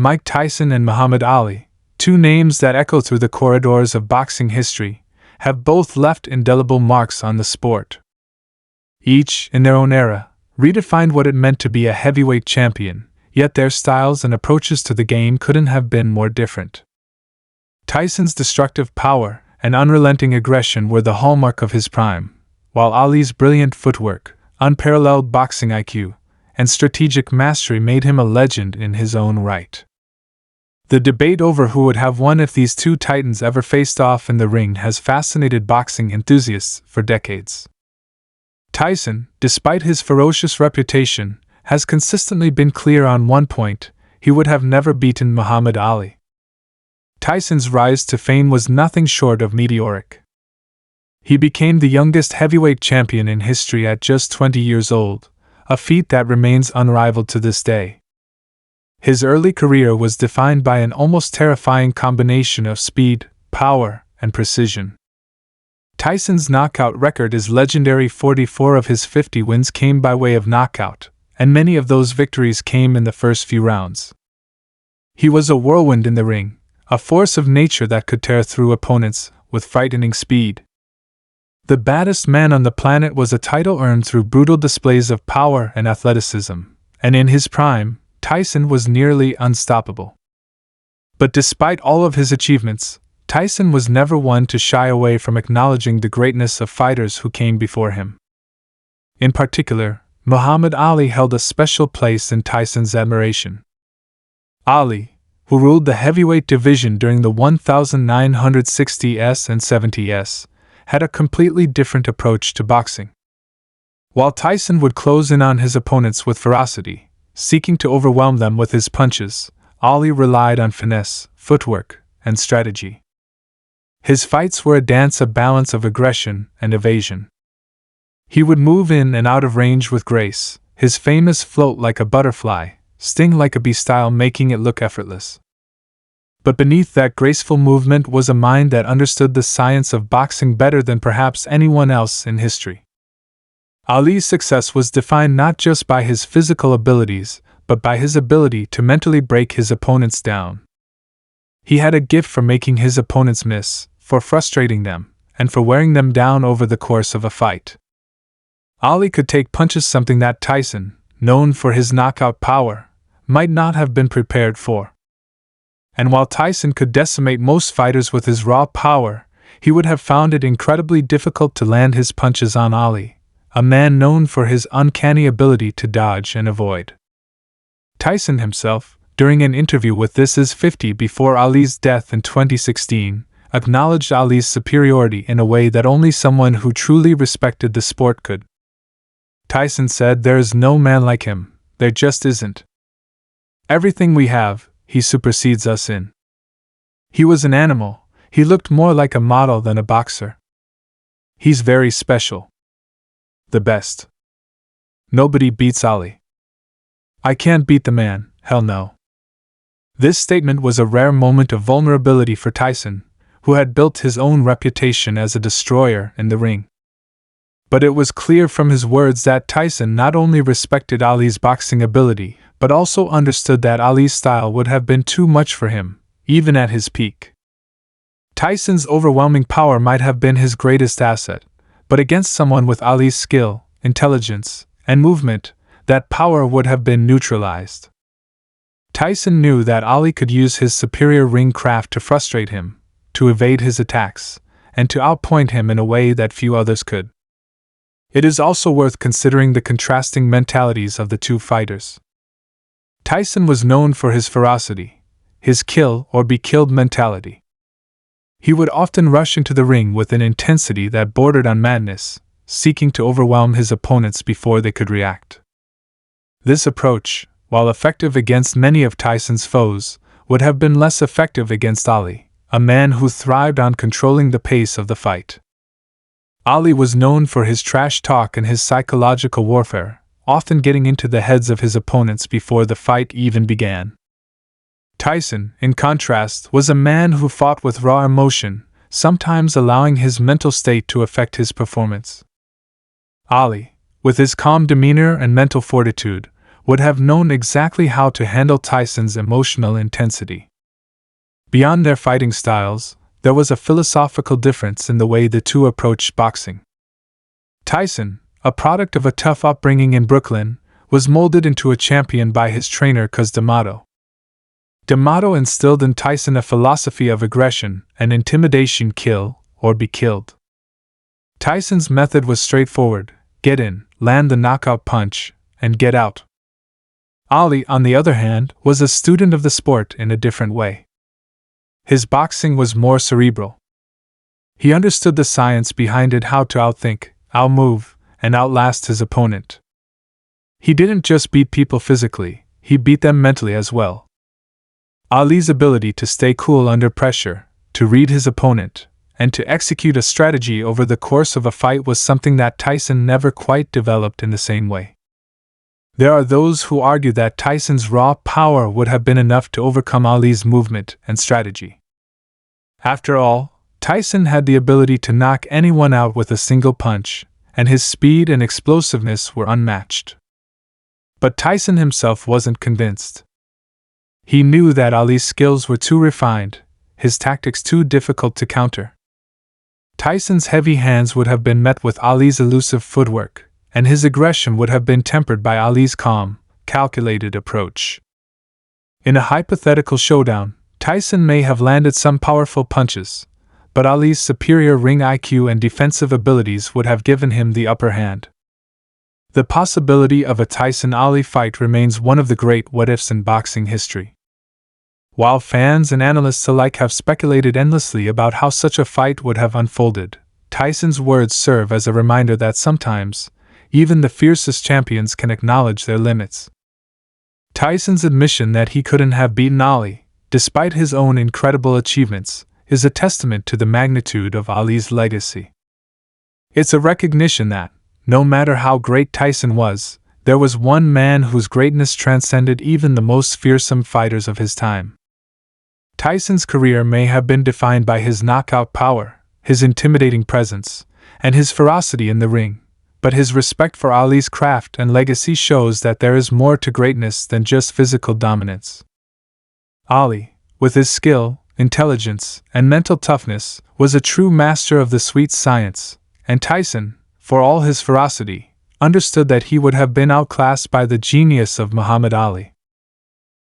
Mike Tyson and Muhammad Ali, two names that echo through the corridors of boxing history, have both left indelible marks on the sport. Each, in their own era, redefined what it meant to be a heavyweight champion, yet their styles and approaches to the game couldn't have been more different. Tyson's destructive power and unrelenting aggression were the hallmark of his prime, while Ali's brilliant footwork, unparalleled boxing IQ, and strategic mastery made him a legend in his own right. The debate over who would have won if these two titans ever faced off in the ring has fascinated boxing enthusiasts for decades. Tyson, despite his ferocious reputation, has consistently been clear on one point: he would have never beaten Muhammad Ali. Tyson's rise to fame was nothing short of meteoric. He became the youngest heavyweight champion in history at just 20 years old, a feat that remains unrivaled to this day. His early career was defined by an almost terrifying combination of speed, power, and precision. Tyson's knockout record is legendary. 44 of his 50 wins came by way of knockout, and many of those victories came in the first few rounds. He was a whirlwind in the ring, a force of nature that could tear through opponents with frightening speed. The baddest man on the planet was a title earned through brutal displays of power and athleticism, and in his prime, Tyson was nearly unstoppable. But despite all of his achievements, Tyson was never one to shy away from acknowledging the greatness of fighters who came before him. In particular, Muhammad Ali held a special place in Tyson's admiration. Ali, who ruled the heavyweight division during the 1960s and 70s, had a completely different approach to boxing. While Tyson would close in on his opponents with ferocity, seeking to overwhelm them with his punches, Ali relied on finesse, footwork, and strategy. His fights were a dance, a balance of aggression and evasion. He would move in and out of range with grace, his famous float like a butterfly, sting like a bee style, making it look effortless. But beneath that graceful movement was a mind that understood the science of boxing better than perhaps anyone else in history. Ali's success was defined not just by his physical abilities, but by his ability to mentally break his opponents down. He had a gift for making his opponents miss, for frustrating them, and for wearing them down over the course of a fight. Ali could take punches, something that Tyson, known for his knockout power, might not have been prepared for. And while Tyson could decimate most fighters with his raw power, he would have found it incredibly difficult to land his punches on Ali, a man known for his uncanny ability to dodge and avoid. Tyson himself, during an interview with This Is 50 before Ali's death in 2016, acknowledged Ali's superiority in a way that only someone who truly respected the sport could. Tyson said, "There is no man like him, there just isn't. Everything we have, he supersedes us in. He was an animal, he looked more like a model than a boxer. He's very special. The best. Nobody beats Ali. I can't beat the man, hell no." This statement was a rare moment of vulnerability for Tyson, who had built his own reputation as a destroyer in the ring. But it was clear from his words that Tyson not only respected Ali's boxing ability, but also understood that Ali's style would have been too much for him, even at his peak. Tyson's overwhelming power might have been his greatest asset, but against someone with Ali's skill, intelligence, and movement, that power would have been neutralized. Tyson knew that Ali could use his superior ring craft to frustrate him, to evade his attacks, and to outpoint him in a way that few others could. It is also worth considering the contrasting mentalities of the two fighters. Tyson was known for his ferocity, his kill or be killed mentality. He would often rush into the ring with an intensity that bordered on madness, seeking to overwhelm his opponents before they could react. This approach, while effective against many of Tyson's foes, would have been less effective against Ali, a man who thrived on controlling the pace of the fight. Ali was known for his trash talk and his psychological warfare, often getting into the heads of his opponents before the fight even began. Tyson, in contrast, was a man who fought with raw emotion, sometimes allowing his mental state to affect his performance. Ali, with his calm demeanor and mental fortitude, would have known exactly how to handle Tyson's emotional intensity. Beyond their fighting styles, there was a philosophical difference in the way the two approached boxing. Tyson, a product of a tough upbringing in Brooklyn, was molded into a champion by his trainer Cus D'Amato. D'Amato instilled in Tyson a philosophy of aggression and intimidation: kill or be killed. Tyson's method was straightforward: get in, land the knockout punch, and get out. Ali, on the other hand, was a student of the sport in a different way. His boxing was more cerebral. He understood the science behind it, how to outthink, outmove, and outlast his opponent. He didn't just beat people physically, he beat them mentally as well. Ali's ability to stay cool under pressure, to read his opponent, and to execute a strategy over the course of a fight was something that Tyson never quite developed in the same way. There are those who argue that Tyson's raw power would have been enough to overcome Ali's movement and strategy. After all, Tyson had the ability to knock anyone out with a single punch, and his speed and explosiveness were unmatched. But Tyson himself wasn't convinced. He knew that Ali's skills were too refined, his tactics too difficult to counter. Tyson's heavy hands would have been met with Ali's elusive footwork, and his aggression would have been tempered by Ali's calm, calculated approach. In a hypothetical showdown, Tyson may have landed some powerful punches, but Ali's superior ring IQ and defensive abilities would have given him the upper hand. The possibility of a Tyson-Ali fight remains one of the great what-ifs in boxing history. While fans and analysts alike have speculated endlessly about how such a fight would have unfolded, Tyson's words serve as a reminder that sometimes, even the fiercest champions can acknowledge their limits. Tyson's admission that he couldn't have beaten Ali, despite his own incredible achievements, is a testament to the magnitude of Ali's legacy. It's a recognition that, no matter how great Tyson was, there was one man whose greatness transcended even the most fearsome fighters of his time. Tyson's career may have been defined by his knockout power, his intimidating presence, and his ferocity in the ring, but his respect for Ali's craft and legacy shows that there is more to greatness than just physical dominance. Ali, with his skill, intelligence, and mental toughness, was a true master of the sweet science, and Tyson, for all his ferocity, understood that he would have been outclassed by the genius of Muhammad Ali.